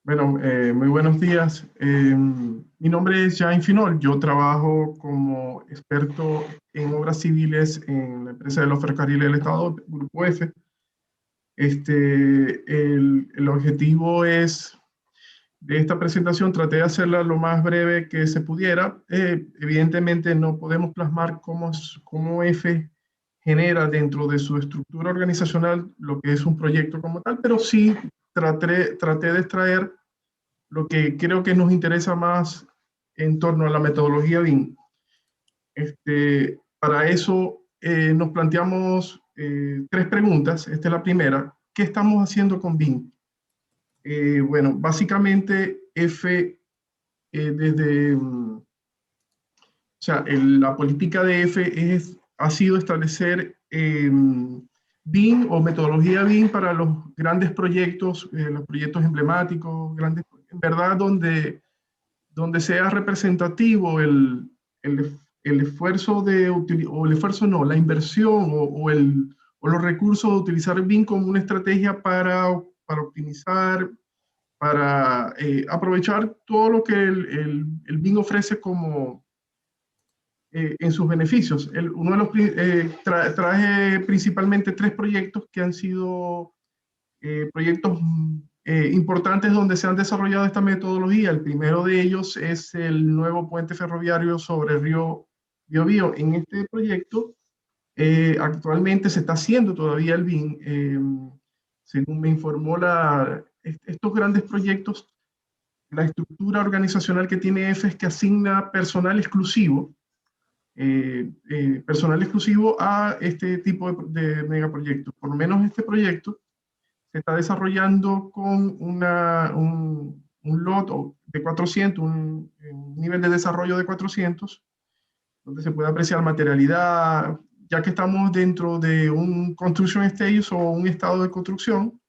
Bueno, muy buenos días. Mi nombre es Jaime Finol. Yo trabajo como experto en obras civiles en la empresa de los ferrocarriles del Estado, Grupo F. El objetivo es de esta presentación, traté de hacerla lo más breve que se pudiera. Evidentemente no podemos plasmar cómo F genera dentro de su estructura organizacional lo que es un proyecto como tal, pero sí traté de extraer lo que creo que nos interesa más en torno a la metodología BIM. Para eso nos planteamos tres preguntas. Esta es la primera. ¿Qué estamos haciendo con BIM? Bueno, básicamente F o sea, la política de F ha sido establecer BIM o metodología BIM para los grandes proyectos, los proyectos emblemáticos, grandes, en verdad, donde sea representativo el esfuerzo o el esfuerzo no, la inversión o los recursos de utilizar BIM como una estrategia para optimizar, para aprovechar todo lo que el BIM ofrece como en sus beneficios. Uno de los traje principalmente tres proyectos que han sido proyectos importantes donde se han desarrollado esta metodología. El primero de ellos es el nuevo puente ferroviario sobre el río Biobío. En este proyecto actualmente se está haciendo todavía el BIM. Según me informó estos grandes proyectos, la estructura organizacional que tiene EFE es que asigna personal exclusivo a este tipo de megaproyectos. Por lo menos este proyecto se está desarrollando con un lot de 400, un nivel de desarrollo de 400, donde se puede apreciar materialidad, ya que estamos dentro de un construction stage o un estado de construcción.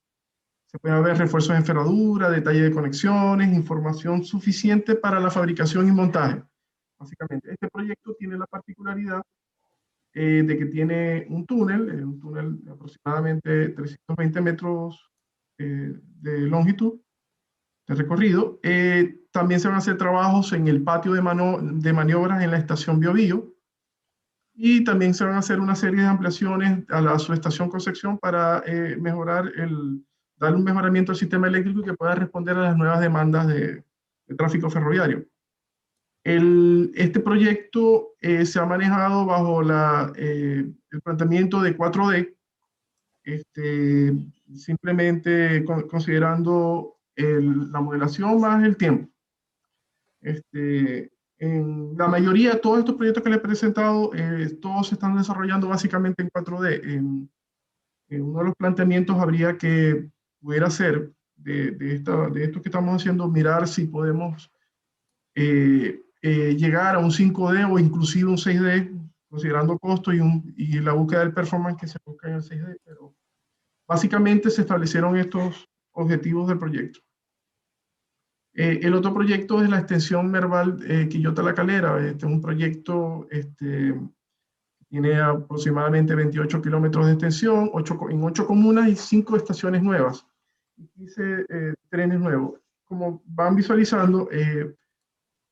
Se puede ver refuerzos de enferradura, detalle de conexiones, información suficiente para la fabricación y montaje. Básicamente, este proyecto tiene la particularidad de que tiene un túnel de aproximadamente 320 metros de longitud de recorrido. También se van a hacer trabajos en el patio de maniobras en la estación Biobío, y también se van a hacer una serie de ampliaciones a la subestación Concepción para dar un mejoramiento al sistema eléctrico que pueda responder a las nuevas demandas de tráfico ferroviario. Este proyecto se ha manejado bajo el planteamiento de 4D, este, simplemente considerando la modelación más el tiempo. En la mayoría, todos estos proyectos que les he presentado, todos se están desarrollando básicamente en 4D. Uno de los planteamientos habría que pudiera ser de esto que estamos haciendo, mirar si podemos llegar a un 5D o inclusive un 6D, considerando costo y la búsqueda del performance que se busca en el 6D, pero básicamente se establecieron estos objetivos del proyecto. El otro proyecto es la extensión Merval Quillota-La Calera. Este es un proyecto, tiene aproximadamente 28 kilómetros de extensión, en 8 comunas y 5 estaciones nuevas, y 15 trenes nuevos. Como van visualizando,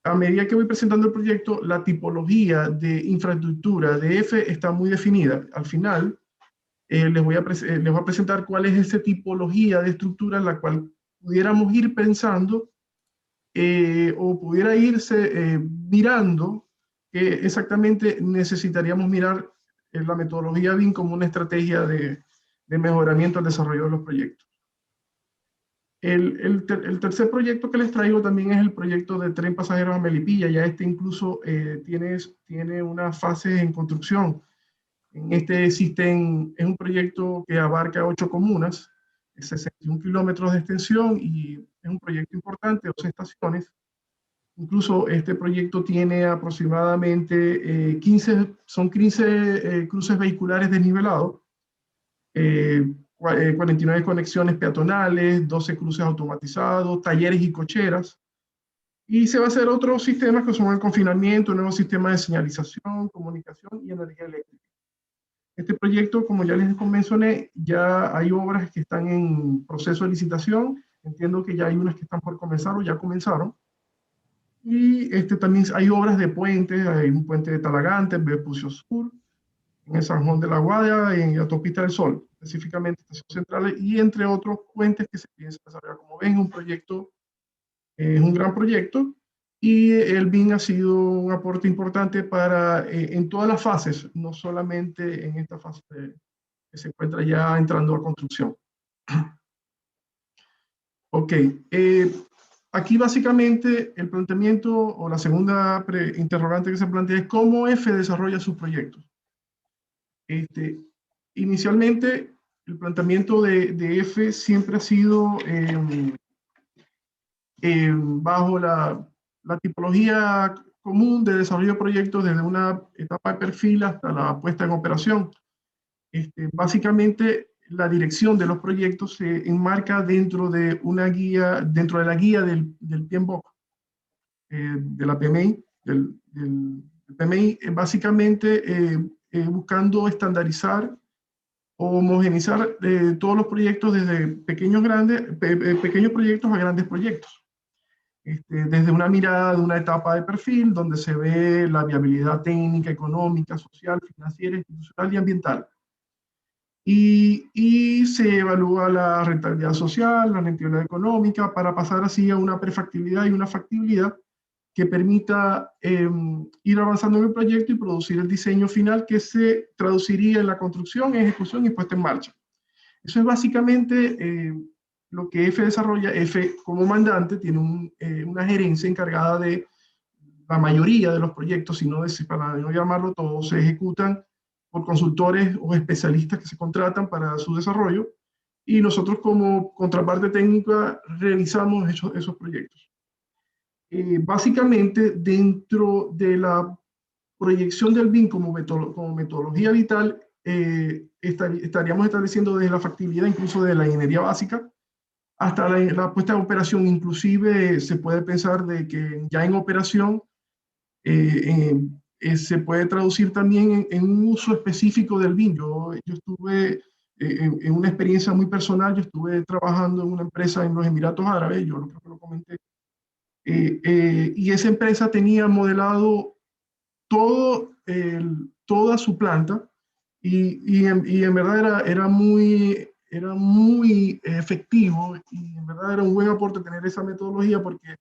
a medida que voy presentando el proyecto, la tipología de infraestructura de EFE está muy definida. Al final, les voy a presentar cuál es esa tipología de estructura en la cual pudiéramos ir pensando o pudiera irse mirando que exactamente necesitaríamos mirar la metodología BIM como una estrategia de mejoramiento al desarrollo de los proyectos. El tercer proyecto que les traigo también es el proyecto de tren pasajeros a Melipilla. Ya este incluso tiene una fase en construcción. En este sistema es un proyecto que abarca 8 comunas, 61 kilómetros de extensión, y es un proyecto importante, 2 estaciones. Incluso este proyecto tiene aproximadamente 15 cruces vehiculares desnivelados, 49 conexiones peatonales, 12 cruces automatizados, talleres y cocheras. Y se va a hacer otros sistemas que son el confinamiento, nuevos sistemas de señalización, comunicación y energía eléctrica. Este proyecto, como ya les mencioné, ya hay obras que están en proceso de licitación. Entiendo que ya hay unas que están por comenzar o ya comenzaron. Y también hay obras de puentes, hay un puente de Talagante, Vespucio Sur, en el San Juan de la Guardia, en Autopista del Sol, específicamente Estación Central, y entre otros puentes que se piensan desarrollar. Como ven, un proyecto, es un gran proyecto, y el BIM ha sido un aporte importante para, en todas las fases, no solamente en esta fase que se encuentra ya entrando a construcción. Ok, aquí básicamente el planteamiento o la segunda interrogante que se plantea es cómo EFE desarrolla sus proyectos. Inicialmente, el planteamiento de EFE siempre ha sido bajo la tipología común de desarrollo de proyectos desde una etapa de perfil hasta la puesta en operación. Básicamente, la dirección de los proyectos se enmarca dentro de una guía, dentro de la guía del PMBOK, de la PMI, del PMI, básicamente buscando estandarizar o homogenizar todos los proyectos desde pequeños proyectos a grandes proyectos. Desde una mirada de una etapa de perfil donde se ve la viabilidad técnica, económica, social, financiera, institucional y ambiental. Y se evalúa la rentabilidad social, la rentabilidad económica, para pasar así a una prefactibilidad y una factibilidad que permita ir avanzando en el proyecto y producir el diseño final que se traduciría en la construcción, ejecución y puesta en marcha. Eso es básicamente lo que EFE desarrolla. EFE, como mandante, tiene una gerencia encargada de la mayoría de los proyectos, para no llamarlo todos, se ejecutan por consultores o especialistas que se contratan para su desarrollo, y nosotros como contraparte técnica realizamos esos proyectos. Básicamente, dentro de la proyección del BIM como metodología vital, estaríamos estableciendo desde la factibilidad, incluso de la ingeniería básica, hasta la puesta en operación. Inclusive se puede pensar de que ya en operación se puede traducir también en un uso específico del BIM. Yo estuve en una experiencia muy personal, yo estuve trabajando en una empresa en los Emiratos Árabes, yo creo que lo comenté, y esa empresa tenía modelado toda su planta, y en verdad era muy efectivo, y en verdad era un buen aporte tener esa metodología, porque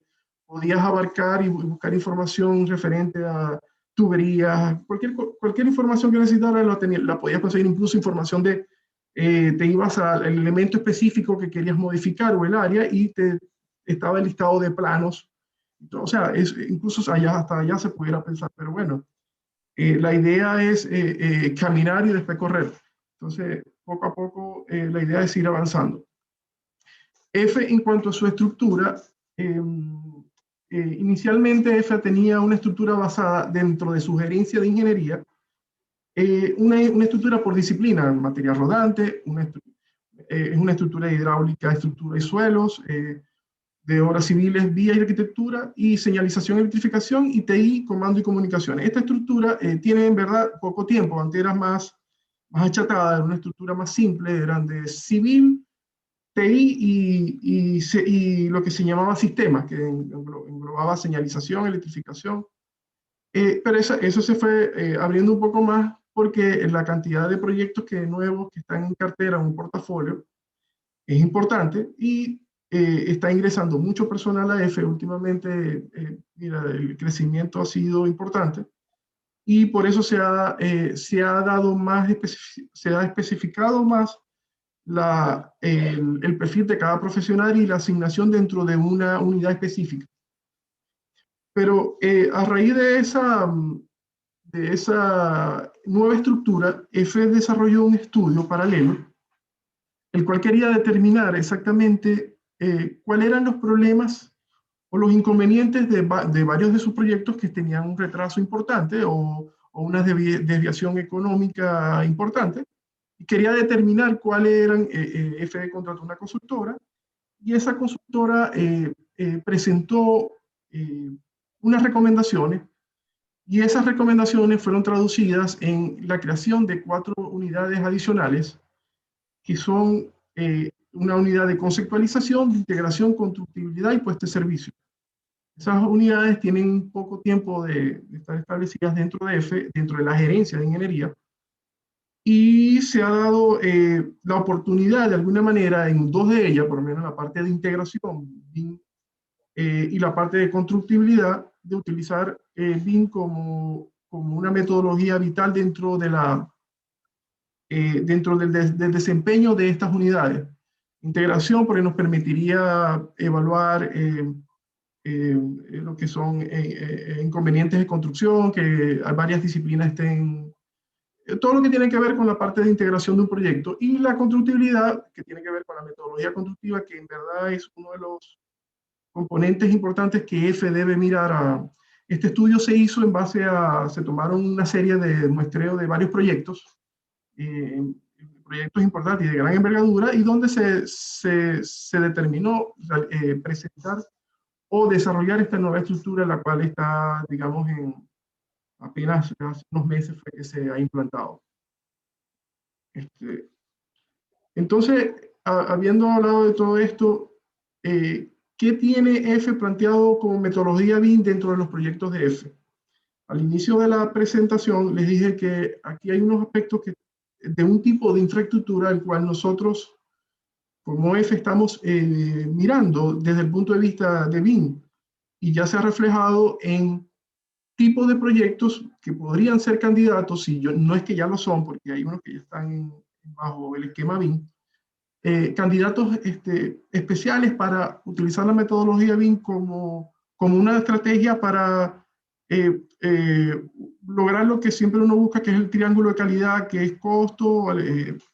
podías abarcar y buscar información referente a tuberías, cualquier información que necesitaras la podías conseguir, incluso información te ibas al elemento específico que querías modificar o el área, y estaba el listado de planos. O sea, incluso hasta allá se pudiera pensar, pero bueno, la idea es caminar y después correr. Entonces, poco a poco, la idea es ir avanzando. EFE, en cuanto a su estructura, inicialmente EFE tenía una estructura basada dentro de su gerencia de ingeniería, una estructura por disciplina: material rodante, es una estructura hidráulica, estructura y suelos, de obras civiles, vía y arquitectura, y señalización, electrificación, y TI, comando y comunicaciones. Esta estructura tiene en verdad poco tiempo. Antes era más achatada, era una estructura más simple, eran de civil, TI y lo que se llamaba sistemas, que englobaba señalización, electrificación. Pero eso se fue abriendo un poco más, porque la cantidad de proyectos nuevos que están en cartera, en un portafolio, es importante, y está ingresando mucho personal a EFE últimamente. Mira, el crecimiento ha sido importante, y por eso se ha especificado más el perfil de cada profesional y la asignación dentro de una unidad específica. Pero a raíz de esa nueva estructura, EFE desarrolló un estudio paralelo, el cual quería determinar exactamente cuáles eran los problemas o los inconvenientes de varios de sus proyectos que tenían un retraso importante o una desviación económica importante, y quería determinar cuáles eran. EFE contrató una consultora, y esa consultora presentó unas recomendaciones, y esas recomendaciones fueron traducidas en la creación de 4 unidades adicionales, que son una unidad de conceptualización, de integración, constructibilidad y puesta de servicio. Esas unidades tienen poco tiempo de estar establecidas dentro de EFE, dentro de la gerencia de ingeniería, y se ha dado la oportunidad de alguna manera en dos de ellas, por lo menos la parte de integración BIM, y la parte de constructibilidad, de utilizar BIM como una metodología vital dentro, dentro del desempeño de estas unidades. Integración, porque nos permitiría evaluar lo que son inconvenientes de construcción, que varias disciplinas estén, todo lo que tiene que ver con la parte de integración de un proyecto, y la constructibilidad, que tiene que ver con la metodología constructiva, que en verdad es uno de los componentes importantes que EFE debe mirar. Este estudio se hizo en base se tomaron una serie de muestreo de varios proyectos, proyectos importantes y de gran envergadura, y donde se determinó presentar o desarrollar esta nueva estructura, la cual está, digamos, apenas hace unos meses fue que se ha implantado. Entonces, habiendo hablado de todo esto, ¿qué tiene EFE planteado como metodología BIM dentro de los proyectos de EFE? Al inicio de la presentación les dije que aquí hay unos aspectos de un tipo de infraestructura el cual nosotros, como EFE, estamos mirando desde el punto de vista de BIM, y ya se ha reflejado en tipos de proyectos que podrían ser candidatos, y no es que ya lo son, porque hay unos que ya están bajo el esquema BIM, candidatos especiales para utilizar la metodología BIM como una estrategia para lograr lo que siempre uno busca, que es el triángulo de calidad, que es costo,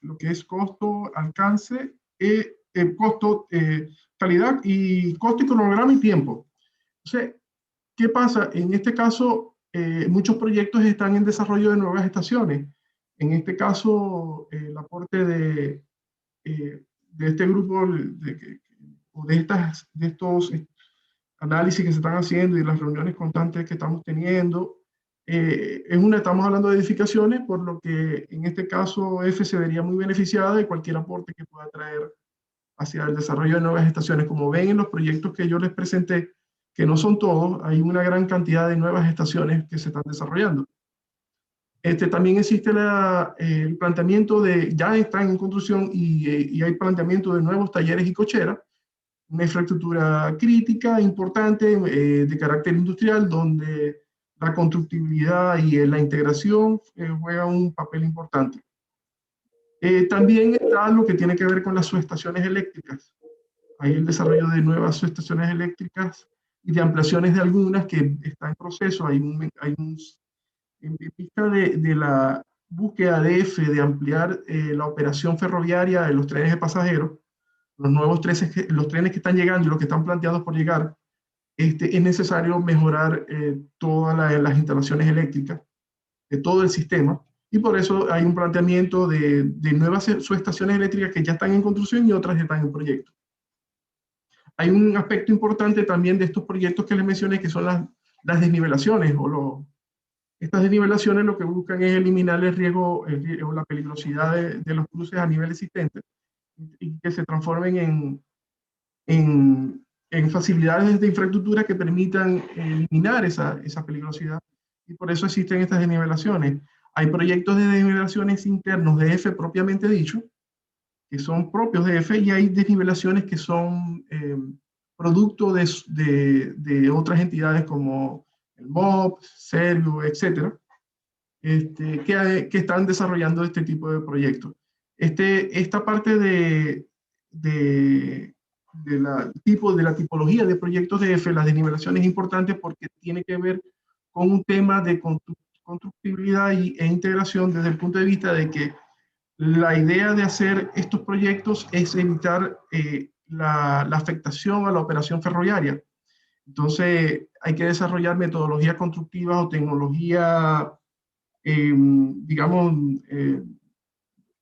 lo que es costo, alcance, costo, calidad, y costo y cronograma y tiempo. Entonces, ¿qué pasa? En este caso, muchos proyectos están en desarrollo de nuevas estaciones. En este caso, el aporte de este grupo, de estos análisis que se están haciendo y las reuniones constantes que estamos teniendo, estamos hablando de edificaciones, por lo que en este caso EFE se vería muy beneficiada de cualquier aporte que pueda traer hacia el desarrollo de nuevas estaciones. Como ven en los proyectos que yo les presenté, que no son todos, hay una gran cantidad de nuevas estaciones que se están desarrollando. También existe el planteamiento ya están en construcción, y hay planteamiento de nuevos talleres y cocheras, una infraestructura crítica, importante, de carácter industrial, donde la constructibilidad y la integración juegan un papel importante. También está lo que tiene que ver con las subestaciones eléctricas. Hay el desarrollo de nuevas subestaciones eléctricas y de ampliaciones de algunas que está en proceso. En vista de la búsqueda de EFE de ampliar la operación ferroviaria de los trenes de pasajeros, los nuevos los trenes que están llegando y los que están planteados por llegar, es necesario mejorar todas las instalaciones eléctricas de todo el sistema, y por eso hay un planteamiento de nuevas subestaciones eléctricas que ya están en construcción y otras que están en proyecto. Hay un aspecto importante también de estos proyectos que les mencioné, que son las desnivelaciones, estas desnivelaciones lo que buscan es eliminar el riesgo o la peligrosidad de los cruces a nivel existente, y que se transformen en facilidades de infraestructura que permitan eliminar esa peligrosidad, y por eso existen estas desnivelaciones. Hay proyectos de desnivelaciones internos de EFE propiamente dicho, que son propios de EFE, y hay desnivelaciones que son producto de otras entidades como el MOB, Servio, etcétera, que están desarrollando este tipo de proyectos. Esta parte de la tipología de proyectos de EFE, las desnivelaciones, es importante porque tiene que ver con un tema de constructibilidad e integración, desde el punto de vista de que la idea de hacer estos proyectos es evitar la afectación a la operación ferroviaria. Entonces, hay que desarrollar metodologías constructivas o tecnología, digamos,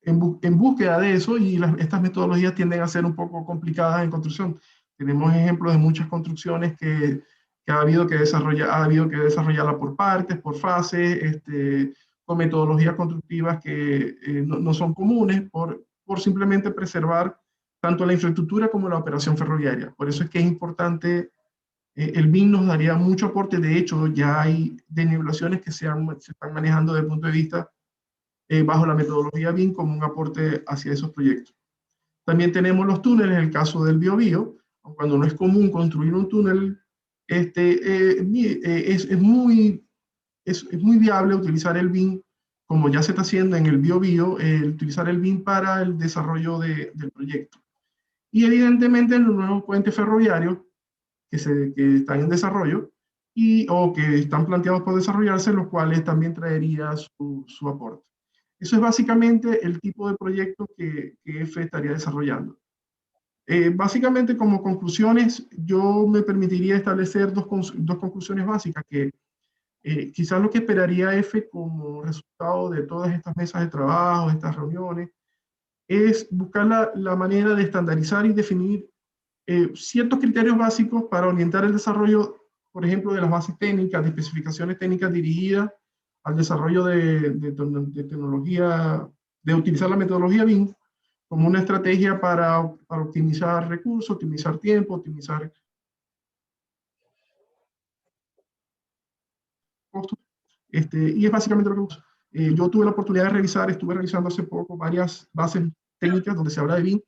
en búsqueda de eso, y estas metodologías tienden a ser un poco complicadas en construcción. Tenemos ejemplos de muchas construcciones que ha habido que desarrollarla por partes, por fases, con metodologías constructivas que no son comunes, por simplemente preservar tanto la infraestructura como la operación ferroviaria. Por eso es que es importante, el BIM nos daría mucho aporte. De hecho, ya hay desnivelaciones que se están manejando desde el punto de vista bajo la metodología BIM como un aporte hacia esos proyectos. También tenemos los túneles, en el caso del Biobío, cuando no es común construir un túnel, es muy viable utilizar el BIM, como ya se está haciendo en el Biobío, utilizar el BIM para el desarrollo del proyecto. Y evidentemente en los nuevos puentes ferroviarios que están en desarrollo o que están planteados por desarrollarse, los cuales también traería su aporte. Eso es básicamente el tipo de proyecto que EFE estaría desarrollando. Básicamente, como conclusiones, yo me permitiría establecer dos conclusiones básicas, que quizás lo que esperaría EFE como resultado de todas estas mesas de trabajo, estas reuniones, es buscar la manera de estandarizar y definir ciertos criterios básicos para orientar el desarrollo, por ejemplo, de las bases técnicas, de especificaciones técnicas dirigidas al desarrollo de tecnología, de utilizar la metodología BIM como una estrategia para optimizar recursos, optimizar tiempo, optimizar costos. Y es básicamente lo que uso. Yo tuve la oportunidad de revisar, estuve revisando hace poco varias bases técnicas donde se habla de BIM,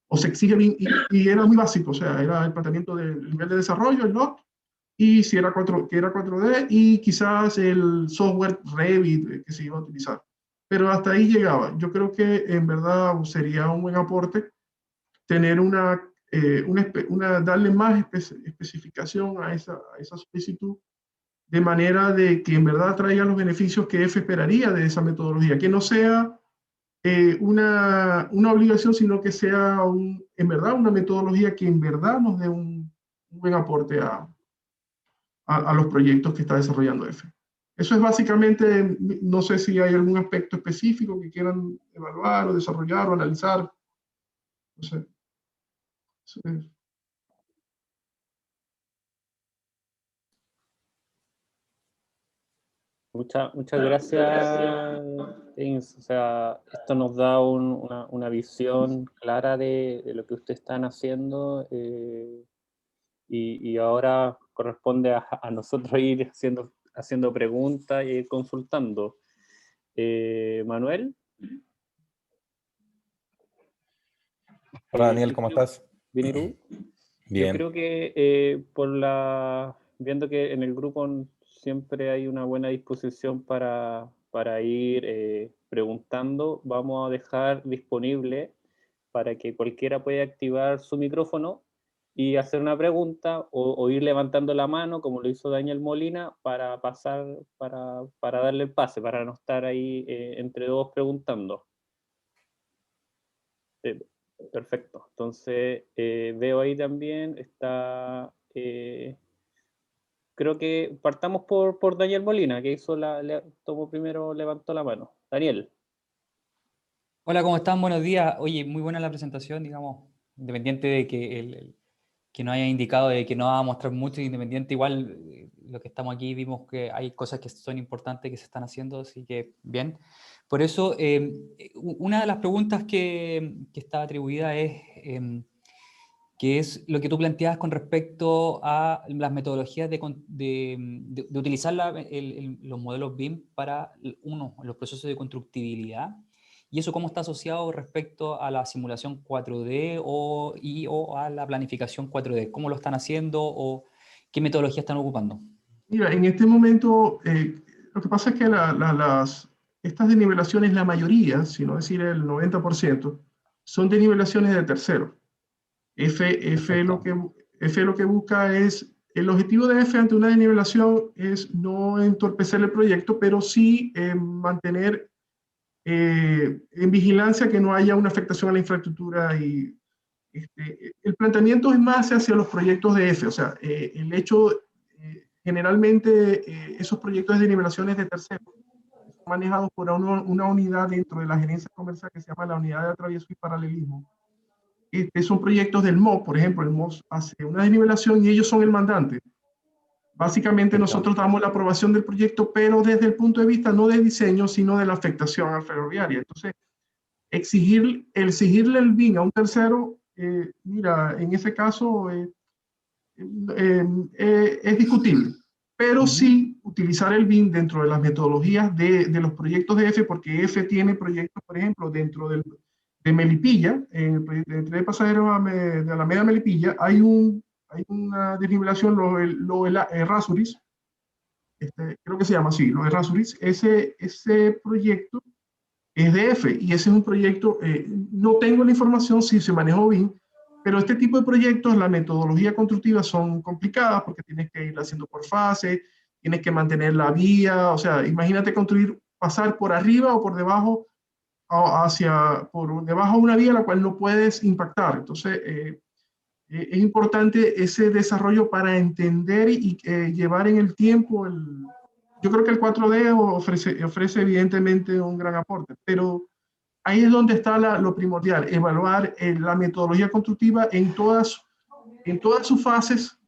o se exige BIM, y era muy básico, o sea, era el planteamiento del nivel de desarrollo, el LOT, y si era 4D, y quizás el software Revit que se iba a utilizar. Pero hasta ahí llegaba. Yo creo que en verdad sería un buen aporte tener darle más especificación a esa solicitud, de manera de que en verdad traiga los beneficios que EFE esperaría de esa metodología, que no sea una obligación, sino que sea en verdad una metodología que en verdad nos dé un buen aporte a los proyectos que está desarrollando EFE. Eso es básicamente, no sé si hay algún aspecto específico que quieran evaluar o desarrollar o analizar. No sé. Eso es. Muchas gracias, James. O sea, esto nos da una visión clara de lo que ustedes están haciendo, y ahora corresponde a nosotros ir haciendo preguntas y ir consultando. Manuel. Hola Daniel, ¿cómo estás? Bien, ¿y tú? Bien. Yo creo que viendo que en el grupo siempre hay una buena disposición para ir preguntando, vamos a dejar disponible para que cualquiera pueda activar su micrófono y hacer una pregunta o ir levantando la mano, como lo hizo Daniel Molina, para pasar, para darle el pase, para no estar ahí entre dos preguntando. Perfecto. Entonces, veo ahí también, creo que partamos por Daniel Molina, que tomó primero, levantó la mano. Daniel. Hola, ¿cómo están? Buenos días. Oye, muy buena la presentación, digamos, independiente de que que nos haya indicado de que no va a mostrar mucho, independiente, igual lo que estamos aquí vimos que hay cosas que son importantes que se están haciendo, así que bien. Por eso, una de las preguntas que está atribuida es que es lo que tú planteabas con respecto a las metodologías de utilizar los modelos BIM para, los procesos de constructibilidad, y eso cómo está asociado respecto a la simulación 4D o a la planificación 4D. ¿Cómo lo están haciendo o qué metodología están ocupando? Mira, en este momento, lo que pasa es que estas denivelaciones, la mayoría, si no decir el 90%, son denivelaciones de tercero. EFE lo que busca es, el objetivo de EFE ante una denivelación es no entorpecer el proyecto, pero sí mantener en vigilancia que no haya una afectación a la infraestructura. Y el planteamiento es más hacia los proyectos de EFE, o sea, el hecho, generalmente esos proyectos de denivelaciones de terceros son manejados por una unidad dentro de la gerencia comercial que se llama la unidad de atravieso y paralelismo. Son proyectos del MOB, por ejemplo, el MOB hace una desnivelación y ellos son el mandante. Básicamente nosotros damos la aprobación del proyecto, pero desde el punto de vista no de diseño, sino de la afectación al ferroviario. Entonces, exigirle el BIM a un tercero mira, en ese caso es discutible, pero sí utilizar el BIM dentro de las metodologías de los proyectos de EFE, porque EFE tiene proyectos, por ejemplo, dentro de Melipilla, en el proyecto de tren de pasajeros de Alameda a Melipilla, hay una desnivelación, Errázuriz, creo que se llama así, los Errázuriz. Ese proyecto es de EFE, y ese es un proyecto, no tengo la información si se manejó BIM, pero este tipo de proyectos, la metodología constructiva son complicadas porque tienes que ir haciendo por fase, tienes que mantener la vía, o sea, imagínate construir, pasar por arriba o por debajo, por debajo de una vía la cual no puedes impactar. Entonces, es importante ese desarrollo para entender y llevar en el tiempo. Yo creo que el 4D ofrece evidentemente un gran aporte, pero ahí es donde está lo primordial, evaluar la metodología constructiva en todas sus fases,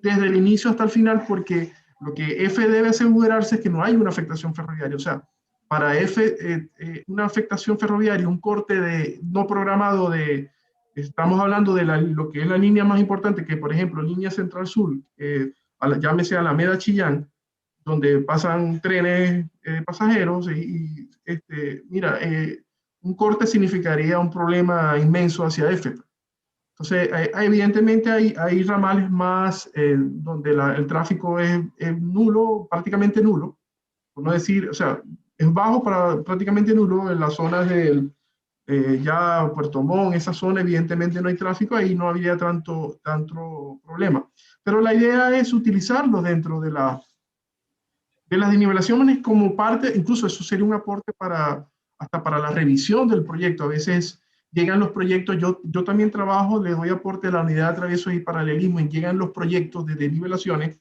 desde el inicio hasta el final, porque lo que EFE debe asegurarse es que no hay una afectación ferroviaria. O sea, para EFE, una afectación ferroviaria, un corte no programado estamos hablando de lo que es la línea más importante, que por ejemplo, línea Central Sur, llámese Alameda Chillán, donde pasan trenes pasajeros, mira, un corte significaría un problema inmenso hacia EFE. Entonces, evidentemente hay ramales más donde el tráfico es nulo, prácticamente nulo, por no decir, o sea, es bajo para prácticamente nulo en las zonas ya Puerto Montt, esa zona evidentemente no hay tráfico, ahí no habría tanto problema. Pero la idea es utilizarlo dentro de las denivelaciones como parte, incluso eso sería un aporte hasta para la revisión del proyecto. A veces llegan los proyectos, yo también trabajo, le doy aporte a la unidad de traviesos y paralelismo, y llegan los proyectos de denivelaciones,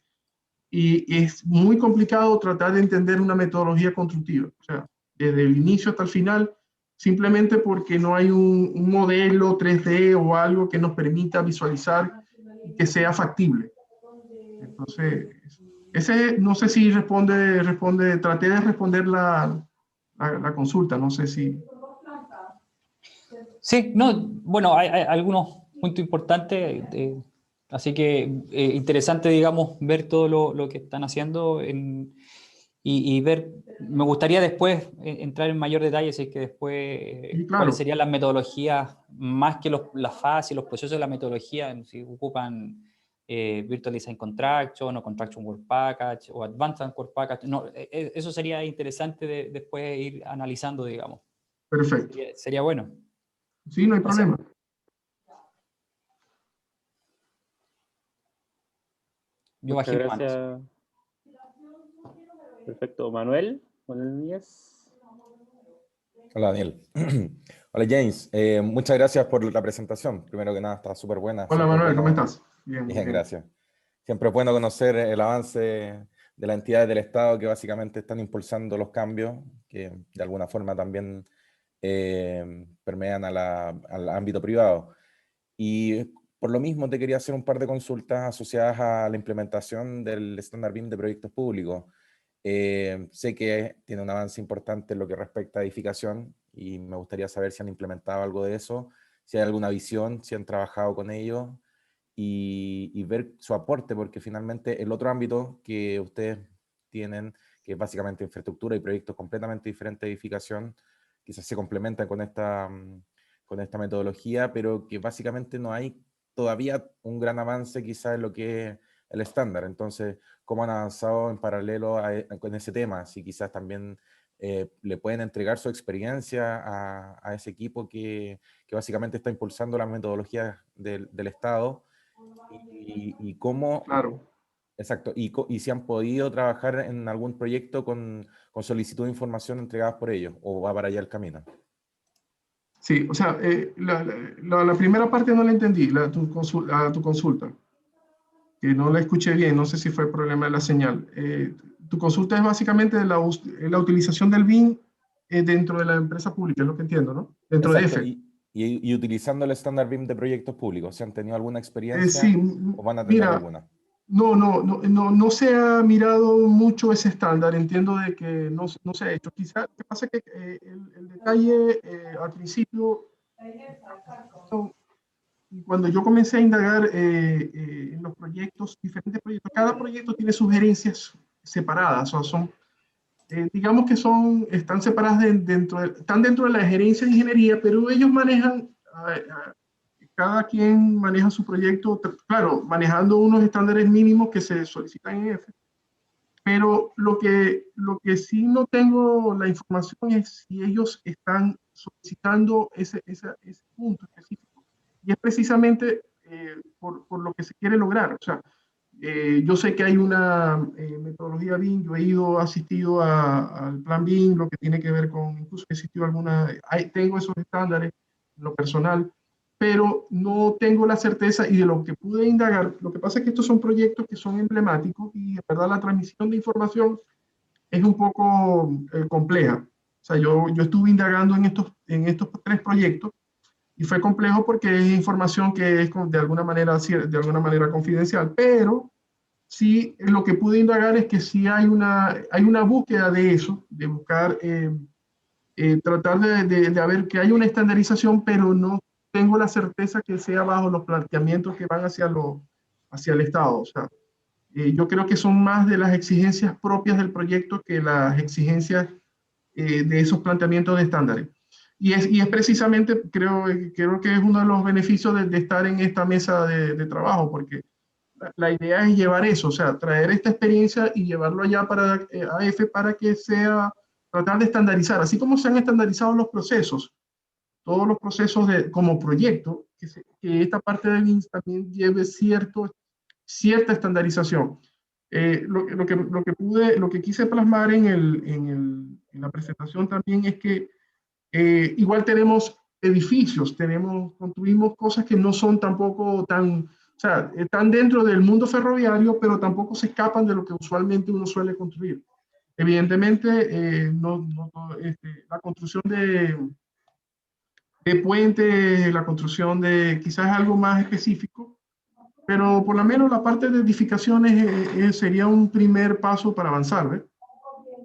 y es muy complicado tratar de entender una metodología constructiva, o sea, desde el inicio hasta el final, simplemente porque no hay un modelo 3D o algo que nos permita visualizar y que sea factible. Entonces, no sé si traté de responder la consulta, no sé si... Sí, no, bueno, hay algunos puntos importantes, así que interesante, digamos, ver todo lo que están haciendo y ver, me gustaría después entrar en mayor detalle, si es que después Sí, claro. cuáles serían las metodologías, más que las fases y los procesos de la metodología, si ocupan Virtual Design Contraction o Contraction Work Package o Advanced Work Package. No, eso sería interesante después ir analizando, digamos. Perfecto. Sería bueno. Sí, no hay problema. Yo Muchas bajé gracias. Perfecto. Manuel Núñez. Hola, Daniel. Hola, James. Muchas gracias por la presentación. Primero que nada, está súper buena. Hola, Manuel, ¿cómo estás? Bien, gracias. Siempre es bueno conocer el avance de las entidades del Estado que básicamente están impulsando los cambios, que de alguna forma también permean al ámbito privado. Y por lo mismo te quería hacer un par de consultas asociadas a la implementación del estándar BIM de proyectos públicos. Sé que tiene un avance importante en lo que respecta a edificación y me gustaría saber si han implementado algo de eso, si hay alguna visión, si han trabajado con ellos y ver su aporte, porque finalmente el otro ámbito que ustedes tienen, que es básicamente infraestructura y proyectos completamente diferentes de edificación, quizás se complementan con esta metodología, pero que básicamente no hay todavía un gran avance quizás en lo que es el estándar. Entonces, ¿cómo han avanzado en paralelo con ese tema? Si quizás también le pueden entregar su experiencia a ese equipo que básicamente está impulsando las metodologías del Estado y cómo... Claro. Exacto, y si han podido trabajar en algún proyecto con solicitud de información entregadas por ellos, o va para allá el camino. Sí, o sea, la primera parte no la entendí, tu consulta, que no la escuché bien, no sé si fue el problema de la señal. Tu consulta es básicamente la utilización del BIM dentro de la empresa pública, es lo que entiendo, ¿no? Dentro Exacto, de EFE. y utilizando el estándar BIM de proyectos públicos, ¿se han tenido alguna experiencia Sí, o van a tener mira, alguna? no se ha mirado mucho ese estándar, entiendo de que no se ha hecho. Quizás lo que pasa es que el detalle al principio y cuando yo comencé a indagar en los proyectos, diferentes proyectos, cada proyecto tiene sugerencias separadas, o son, digamos que están separadas están dentro de la gerencia de ingeniería, pero ellos manejan, cada quien maneja su proyecto, claro, manejando unos estándares mínimos que se solicitan en EFE. Pero lo que sí no tengo la información es si ellos están solicitando ese punto específico. Y es precisamente por lo que se quiere lograr. O sea, yo sé que hay una metodología BIM, yo he asistido al plan BIM, lo que tiene que ver con, incluso he existido tengo esos estándares en lo personal, pero no tengo la certeza y de lo que pude indagar, lo que pasa es que estos son proyectos que son emblemáticos y en verdad la transmisión de información es un poco compleja. O sea, yo estuve indagando en estos 3 proyectos y fue complejo porque es información que es de alguna manera confidencial, pero sí lo que pude indagar es que sí hay una búsqueda de eso, de buscar, tratar de ver que hay una estandarización, pero no tengo la certeza que sea bajo los planteamientos que van hacia el Estado. O sea, yo creo que son más de las exigencias propias del proyecto que las exigencias de esos planteamientos de estándares. Y es precisamente, creo que es uno de los beneficios de estar en esta mesa de trabajo, porque la idea es llevar eso, o sea, traer esta experiencia y llevarlo allá para AF para que tratar de estandarizar, así como se han estandarizado los procesos, todos los procesos como proyecto, que esta parte del INS también lleve cierta estandarización. Lo que quise plasmar en la presentación también es que igual tenemos edificios, construimos cosas que no son tampoco o sea, están dentro del mundo ferroviario, pero tampoco se escapan de lo que usualmente uno suele construir. Evidentemente, la construcción de puentes, la construcción de quizás algo más específico, pero por lo menos la parte de edificaciones sería un primer paso para avanzar, ¿ves?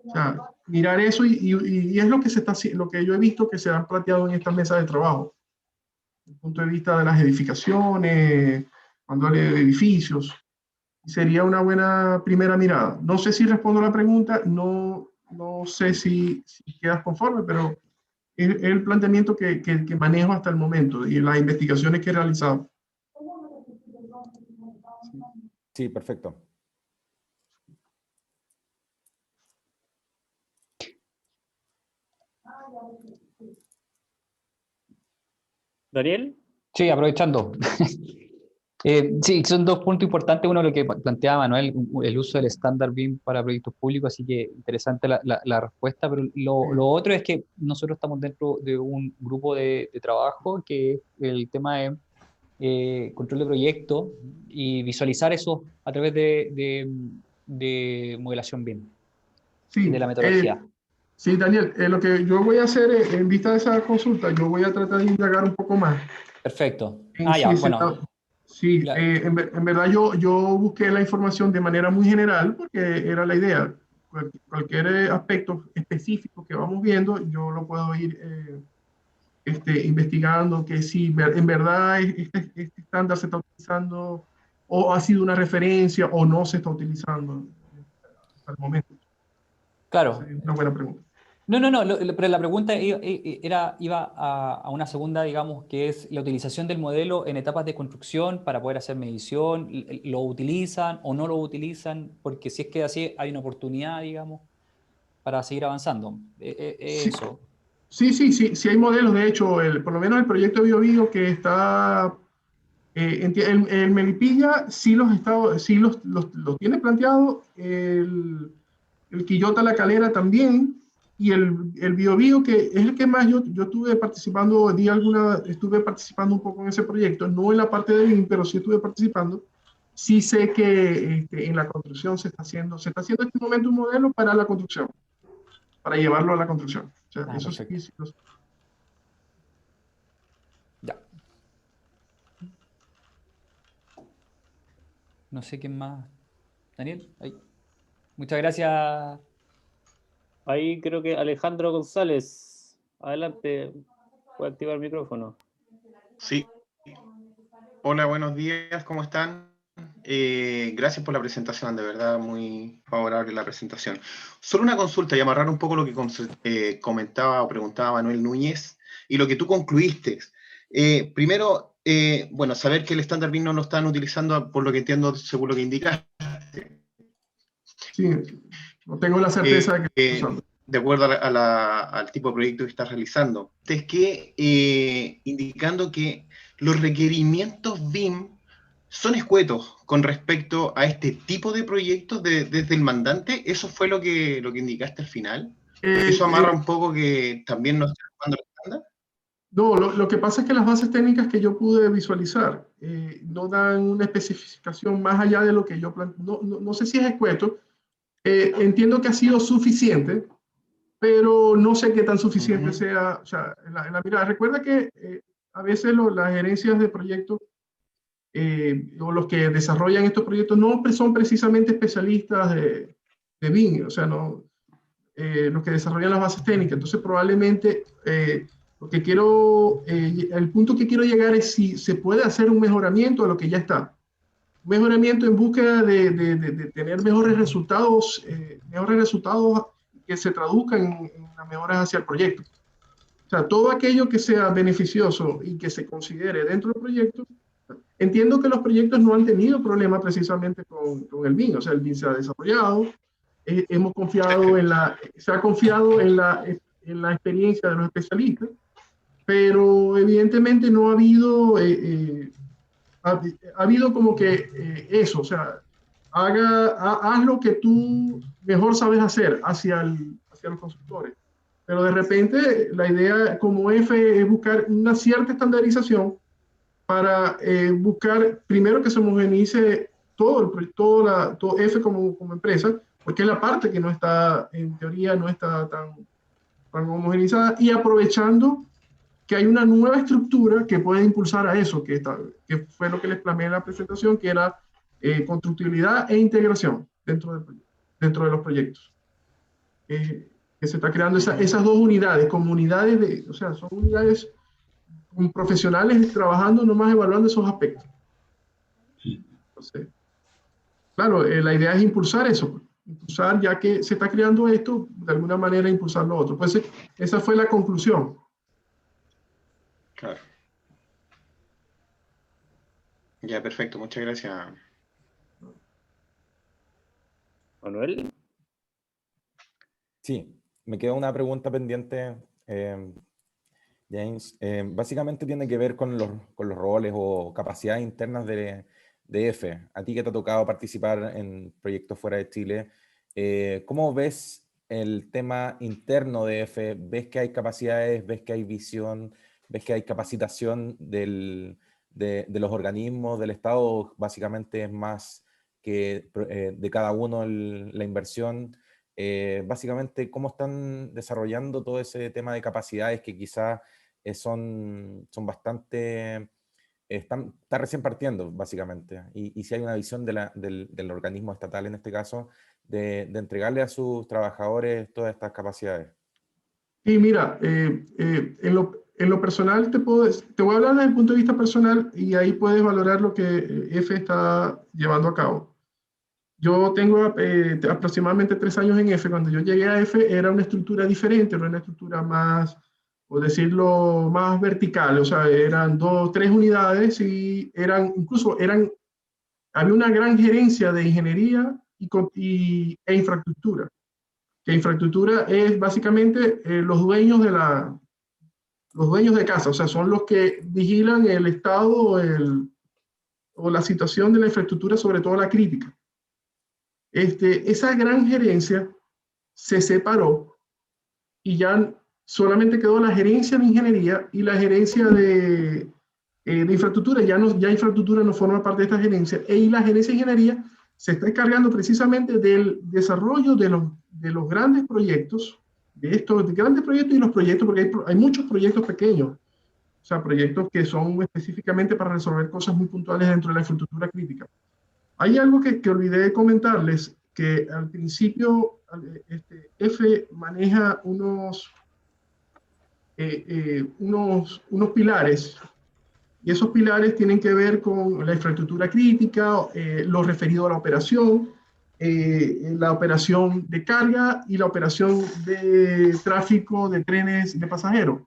O sea, mirar eso y es lo que lo que yo he visto que se han planteado en esta mesa de trabajo, desde el punto de vista de las edificaciones, cuando hable de edificios, sería una buena primera mirada. No sé si respondo la pregunta, no sé si quedas conforme, pero es el planteamiento que manejo hasta el momento y las investigaciones que he realizado. Sí, perfecto. Daniel. Sí, aprovechando. Sí, son 2 puntos importantes. Uno, lo que planteaba Manuel, el uso del estándar BIM para proyectos públicos, así que interesante la respuesta. Pero lo otro es que nosotros estamos dentro de un grupo de trabajo que el tema es control de proyectos y visualizar eso a través de modelación BIM, Sí, de la metodología. sí, Daniel, lo que yo voy a hacer en vista de esa consulta, yo voy a tratar de indagar un poco más. Perfecto. Sí, Ya, bueno. sí, en verdad yo busqué la información de manera muy general porque era la idea. Cualquier aspecto específico que vamos viendo, yo lo puedo ir investigando que si en verdad este estándar se está utilizando o ha sido una referencia o no se está utilizando hasta el momento. Claro. Es una buena pregunta. No, pero la pregunta iba a una segunda, digamos, que es la utilización del modelo en etapas de construcción para poder hacer medición. ¿Lo utilizan o no lo utilizan? Porque si es que así hay una oportunidad, digamos, para seguir avanzando. Sí, Eso. sí hay modelos. De hecho, por lo menos el proyecto BioBio que está, el Melipilla sí los tiene planteado, el Quillota La Calera también, y el Biobío, que es el que más yo estuve participando, estuve participando un poco en ese proyecto, no en la parte de BIM, pero sí estuve participando. Sí sé que en la construcción se está haciendo en este momento un modelo para la construcción, para llevarlo a la construcción. O sea, eso Perfecto. sí. Ya. No sé quién más. Daniel, ahí. Muchas gracias. Ahí creo que Alejandro González. Adelante, puede activar el micrófono. Sí. Hola, buenos días, ¿cómo están? Gracias por la presentación, de verdad, muy favorable la presentación. Solo una consulta y amarrar un poco lo que comentaba o preguntaba Manuel Núñez y lo que tú concluiste. Primero, bueno, saber que el estándar BIM no lo están utilizando, por lo que entiendo, según lo que indicaste. Sí, no tengo la certeza de que está usando. De acuerdo al tipo de proyecto que estás realizando. Es que indicando que los requerimientos BIM son escuetos con respecto a este tipo de proyectos desde el mandante. ¿Eso fue lo que indicaste al final? ¿Eso amarra un poco que también no está ocupando el estándar? No, lo que pasa es que las bases técnicas que yo pude visualizar no dan una especificación más allá de lo que yo planteo. No sé si es escueto. Entiendo que ha sido suficiente, pero no sé qué tan suficiente sea. O sea, en la mirada. Recuerda que a veces las gerencias de proyectos o los que desarrollan estos proyectos no son precisamente especialistas de BIM, o sea, no, los que desarrollan las bases técnicas. Entonces, probablemente lo que quiero, el punto que quiero llegar es si se puede hacer un mejoramiento a lo que ya está. Un mejoramiento en búsqueda de tener mejores resultados que se traduzcan en las mejoras hacia el proyecto. O sea, todo aquello que sea beneficioso y que se considere dentro del proyecto. Entiendo que los proyectos no han tenido problemas precisamente con el BIM, o sea, el BIM se ha desarrollado, hemos confiado se ha confiado en la experiencia de los especialistas, pero evidentemente no ha habido, ha habido como que eso, o sea, haz lo que tú mejor sabes hacer hacia los consultores. Pero de repente la idea como F es buscar una cierta estandarización para buscar primero que se homogeneice todo F como empresa, porque es la parte que no está, en teoría, no está tan homogeneizada, y aprovechando que hay una nueva estructura que puede impulsar a eso, que fue lo que les planeé en la presentación, que era constructibilidad e integración dentro de los proyectos. Que se está creando esas dos unidades, como unidades o sea, son unidades con profesionales trabajando nomás evaluando esos aspectos. Entonces, claro, la idea es impulsar eso, impulsar, ya que se está creando esto, de alguna manera impulsar lo otro. Pues esa fue la conclusión. Claro. Ya, perfecto, muchas gracias. Manuel. Sí, me queda una pregunta pendiente, James. Básicamente tiene que ver con los roles o capacidades internas de F. A ti que te ha tocado participar en proyectos fuera de Chile, ¿cómo ves el tema interno de F? ¿Ves que hay capacidades, ves que hay visión, ves que hay capacitación de los organismos del Estado? Básicamente es más que de cada uno la inversión. Básicamente, ¿cómo están desarrollando todo ese tema de capacidades que quizás son bastante, está recién partiendo, básicamente? Y si hay una visión del organismo estatal, en este caso, de entregarle a sus trabajadores todas estas capacidades. Y mira, en lo personal te voy a hablar desde el punto de vista personal y ahí puedes valorar lo que F está llevando a cabo. Yo tengo aproximadamente 3 años en F. Cuando yo llegué a F era una estructura diferente, era una estructura más, por decirlo, más vertical. O sea, eran 2, 3 unidades y había una gran gerencia de ingeniería e infraestructura. Que infraestructura es básicamente los dueños de casa, o sea, son los que vigilan el estado o la situación de la infraestructura, sobre todo la crítica. Esa gran gerencia se separó y ya solamente quedó la gerencia de ingeniería y la gerencia de infraestructura. Ya infraestructura no forma parte de esta gerencia y la gerencia de ingeniería se está encargando precisamente del desarrollo de los grandes proyectos, de estos grandes proyectos y los proyectos, porque hay muchos proyectos pequeños, o sea, proyectos que son específicamente para resolver cosas muy puntuales dentro de la infraestructura crítica. Hay algo que olvidé comentarles, que al principio F maneja unos pilares Y esos pilares tienen que ver con la infraestructura crítica, lo referido a la operación de carga y la operación de tráfico de trenes de pasajeros.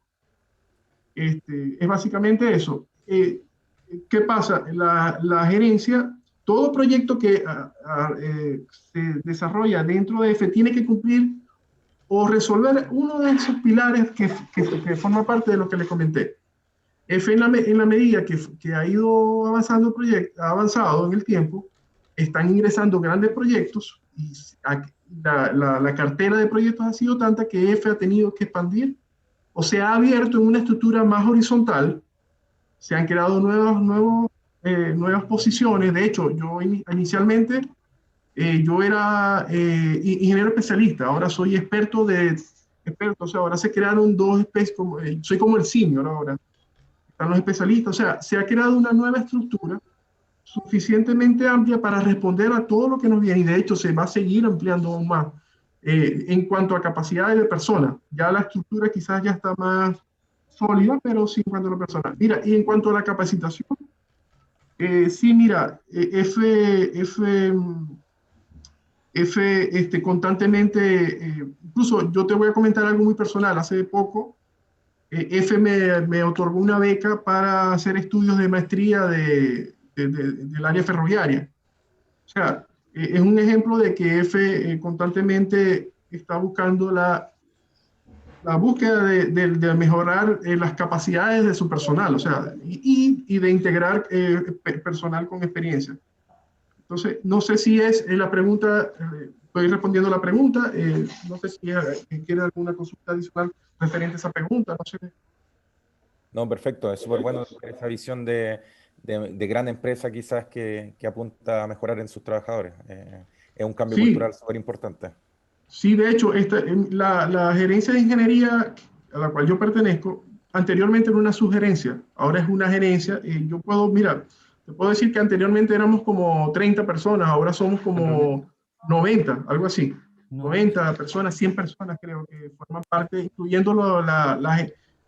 Es básicamente eso. ¿Qué pasa? La gerencia, todo proyecto que se desarrolla dentro de EFE tiene que cumplir o resolver uno de esos pilares que forma parte de lo que les comenté. EFE en la medida que ha ido avanzando el proyecto, ha avanzado en el tiempo, están ingresando grandes proyectos y la cartera de proyectos ha sido tanta que EFE ha tenido que expandir o se ha abierto en una estructura más horizontal, se han creado nuevas posiciones. De hecho, yo inicialmente yo era ingeniero especialista, ahora soy experto, o sea, ahora se crearon dos especies, soy como el senior ahora, están los especialistas, o sea, se ha creado una nueva estructura suficientemente amplia para responder a todo lo que nos viene, y de hecho se va a seguir ampliando aún más. En cuanto a capacidades de personas, ya la estructura quizás ya está más sólida, pero sí en cuanto a la persona. Mira, y en cuanto a la capacitación, sí, mira, constantemente, incluso yo te voy a comentar algo muy personal. Hace poco, EFE me otorgó una beca para hacer estudios de maestría del área ferroviaria. O sea, es un ejemplo de que EFE constantemente está buscando la búsqueda de mejorar las capacidades de su personal, o sea, y de integrar personal con experiencia. Entonces, no sé si es la pregunta, estoy respondiendo la pregunta, no sé si quiere alguna consulta adicional referente a esa pregunta, no sé. No, perfecto, es súper bueno esa visión de gran empresa quizás que apunta a mejorar en sus trabajadores. Es un cambio cultural súper importante. Sí, de hecho, la gerencia de ingeniería a la cual yo pertenezco, anteriormente era una subgerencia, ahora es una gerencia. Yo puedo, mira, te puedo decir que anteriormente éramos como 30 personas, ahora somos como 90, algo así. 90 personas, 100 personas creo que forman parte, incluyendo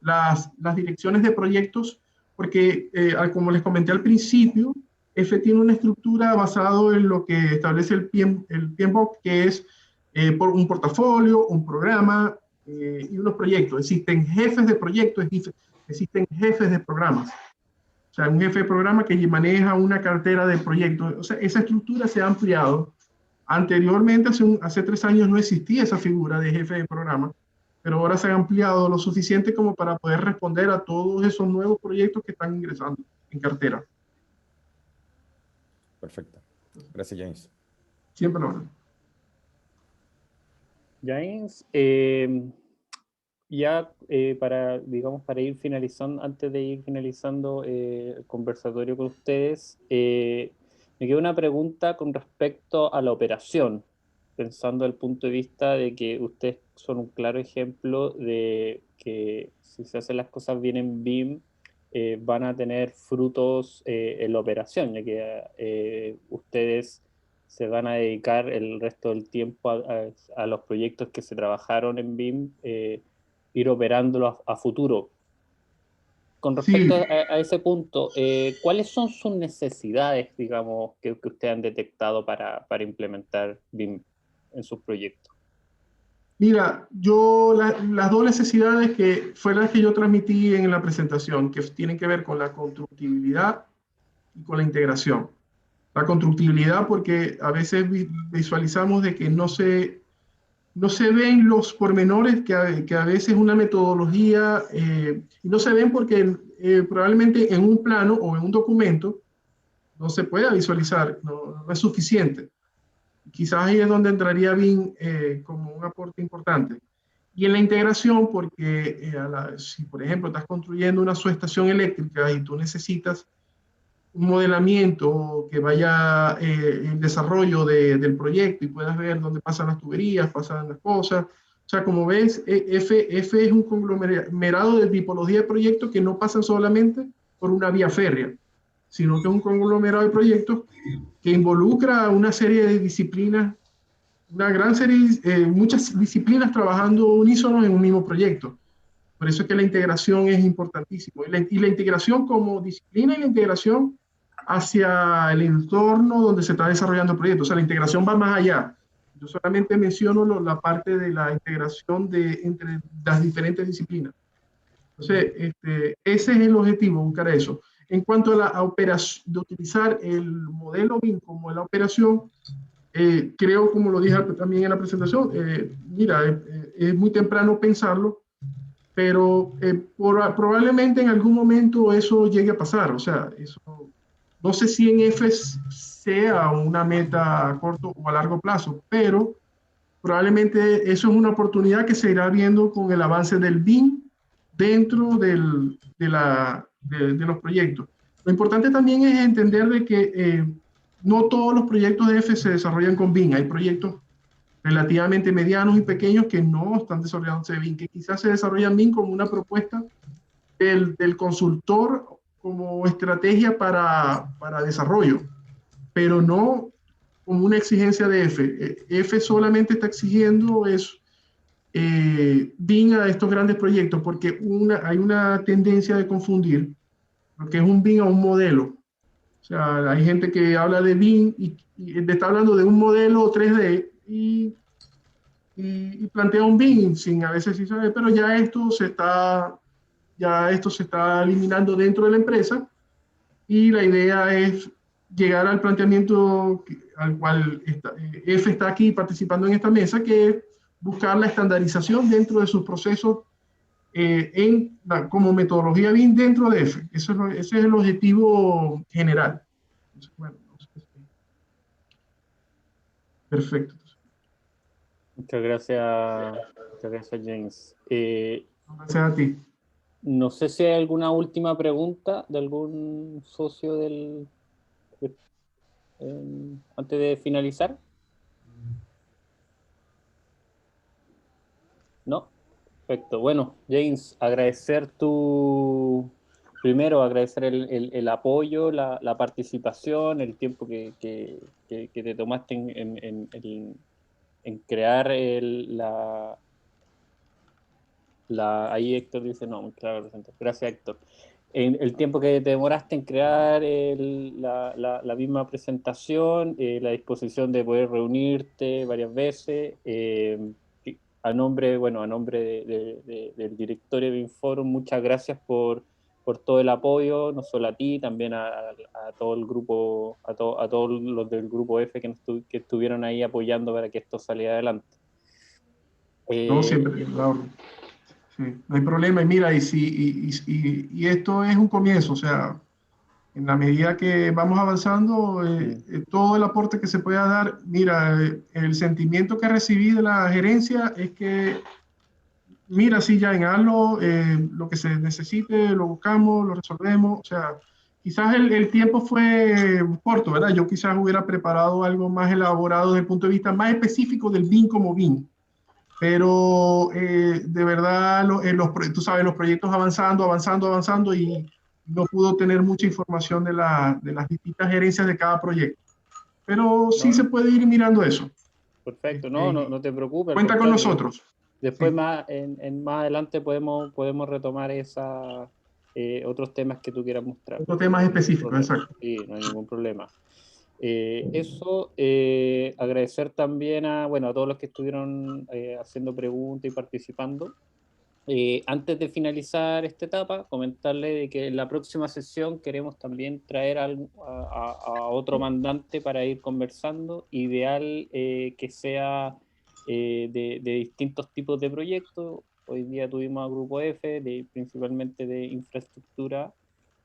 las direcciones de proyectos, porque como les comenté al principio, EFE tiene una estructura basada en lo que establece el PMBOK, que es por un portafolio, un programa y unos proyectos. Existen jefes de proyectos, existen jefes de programas. O sea, un jefe de programa que maneja una cartera de proyectos. O sea, esa estructura se ha ampliado. Anteriormente, hace 3 años, no existía esa figura de jefe de programa, pero ahora se ha ampliado lo suficiente como para poder responder a todos esos nuevos proyectos que están ingresando en cartera. Perfecto. Gracias, James. Siempre lo hago. James, ya para ir finalizando, antes de ir finalizando el conversatorio con ustedes, me queda una pregunta con respecto a la operación, pensando desde el punto de vista de que ustedes son un claro ejemplo de que si se hacen las cosas bien en BIM, van a tener frutos en la operación, ya que ustedes se van a dedicar el resto del tiempo a los proyectos que se trabajaron en BIM, ir operándolos a futuro. Con respecto a ese punto, ¿cuáles son sus necesidades, digamos, que ustedes han detectado para implementar BIM en sus proyectos? Mira, las dos necesidades que fueron las que yo transmití en la presentación, que tienen que ver con la constructibilidad y con la integración. La constructibilidad porque a veces visualizamos de que no se ven los pormenores que a veces una metodología, y no se ven porque probablemente en un plano o en un documento no se pueda visualizar, no es suficiente. Quizás ahí es donde entraría BIM como un aporte importante. Y en la integración, porque si por ejemplo estás construyendo una subestación eléctrica y tú necesitas un modelamiento que vaya en desarrollo del proyecto y puedas ver dónde pasan las tuberías, pasan las cosas. O sea, como ves, EFE es un conglomerado de tipología de proyectos que no pasan solamente por una vía férrea, sino que es un conglomerado de proyectos que involucra una serie de disciplinas, una gran serie, muchas disciplinas trabajando unísonos en un mismo proyecto. Por eso es que la integración es importantísima. Y la integración como disciplina y la integración hacia el entorno donde se está desarrollando el proyecto. O sea, la integración va más allá. Yo solamente menciono la parte de la integración entre las diferentes disciplinas. Entonces, ese es el objetivo, buscar eso. En cuanto a la operación, de utilizar el modelo BIM como la operación, creo, como lo dije también en la presentación, mira, es muy temprano pensarlo, pero probablemente en algún momento eso llegue a pasar. O sea, eso, no sé si en F sea una meta a corto o a largo plazo, pero probablemente eso es una oportunidad que se irá viendo con el avance del BIM dentro de los proyectos. Lo importante también es entender de que no todos los proyectos de F se desarrollan con BIM. Hay proyectos relativamente medianos y pequeños que no están desarrollándose BIM, que quizás se desarrollan BIM como una propuesta del consultor como estrategia para desarrollo, pero no como una exigencia de F. F solamente está exigiendo eso, BIM a estos grandes proyectos, porque hay una tendencia de confundir lo que es un BIM a un modelo. O sea, hay gente que habla de BIM y está hablando de un modelo 3D y plantea un BIM sin a veces sí saber, pero ya esto se está eliminando dentro de la empresa y la idea es llegar al planteamiento al cual F está aquí participando en esta mesa, que es buscar la estandarización dentro de sus procesos como metodología BIM dentro de F. Ese es el objetivo general. Entonces, bueno, perfecto. Muchas gracias, James. Gracias a ti. No sé si hay alguna última pregunta de algún socio antes de finalizar. ¿No? Perfecto. Bueno, James, primero agradecer el apoyo, la participación, el tiempo que te tomaste en crear ahí Héctor dice, no, claro, gracias Héctor. El tiempo que te demoraste en crear la misma presentación, la disposición de poder reunirte varias veces, a nombre del directorio de Inforum, muchas gracias por todo el apoyo, no solo a ti, también a todo el grupo, a todos los del grupo F que estuvieron ahí apoyando para que esto saliera adelante. No, siempre, claro. Sí, no hay problema. Y mira, y esto es un comienzo, o sea, en la medida que vamos avanzando, todo el aporte que se pueda dar, mira, el sentimiento que recibí de la gerencia es que, mira, sí, ya en algo, lo que se necesite, lo buscamos, lo resolvemos, o sea, quizás el tiempo fue corto, ¿verdad? Yo quizás hubiera preparado algo más elaborado desde el punto de vista más específico del BIM como BIM. Pero de verdad, tú sabes, los proyectos avanzando y no pudo tener mucha información de las distintas gerencias de cada proyecto. Pero sí se puede ir mirando eso. Perfecto, no te preocupes. Cuenta con nosotros. Después, sí, más adelante podemos retomar otros temas que tú quieras mostrar. Otros temas específicos, exacto. Sí, no hay ningún problema. Agradecer también a todos los que estuvieron haciendo preguntas y participando. Antes de finalizar esta etapa, comentarle de que en la próxima sesión queremos también traer a otro mandante para ir conversando, ideal que sea de distintos tipos de proyectos. Hoy día tuvimos a Grupo F, principalmente de infraestructura,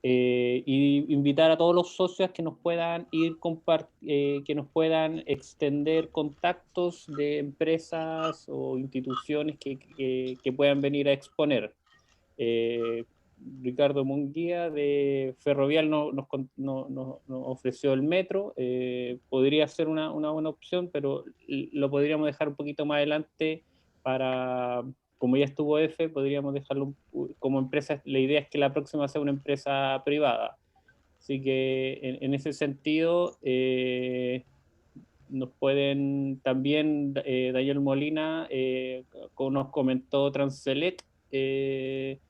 y invitar a todos los socios que nos puedan que nos puedan extender contactos de empresas o instituciones que puedan venir a exponer. Ricardo Munguía de Ferrovial nos ofreció el metro, podría ser una buena opción, pero lo podríamos dejar un poquito más adelante como ya estuvo F, podríamos dejarlo como empresa. La idea es que la próxima sea una empresa privada. Así que en ese sentido, nos pueden también, Daniel Molina nos comentó Transelec, que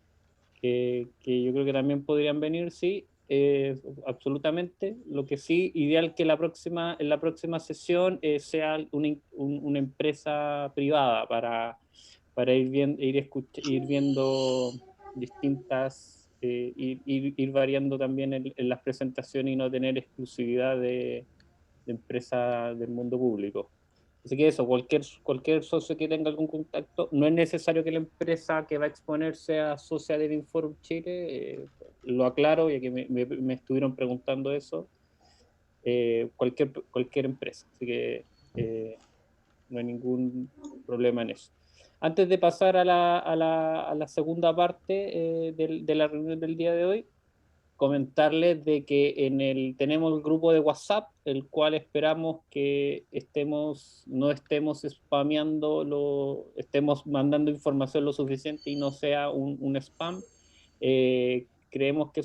yo creo que también podrían venir, sí, absolutamente. Lo que sí, ideal que en la próxima sesión sea una empresa privada para ir viendo distintas, ir variando también en las presentaciones y no tener exclusividad de empresas del mundo público. Así que eso, cualquier socio que tenga algún contacto, no es necesario que la empresa que va a exponer sea socia del Inforum Chile, lo aclaro, ya que me estuvieron preguntando eso, cualquier empresa, así que no hay ningún problema en eso. Antes de pasar a la segunda parte de la reunión del día de hoy, comentarles de que tenemos el grupo de WhatsApp, el cual esperamos que no estemos spameando, estemos mandando información lo suficiente y no sea un spam. Creemos que eso